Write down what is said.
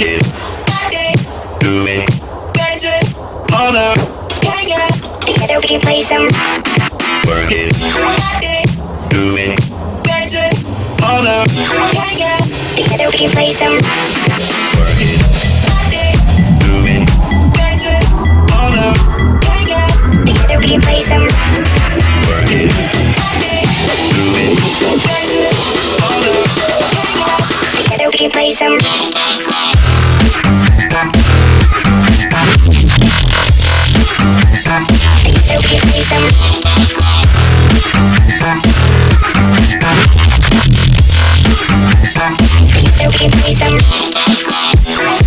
Work it. Do it. Hold up. Together we can play some. Work it. Do it. Hold up. Together we can play some. Work it. Do it. Hold up. Together we can play some. Work it. Do it. Hold up. Together we can play some. Together we can play some. Together we can play some.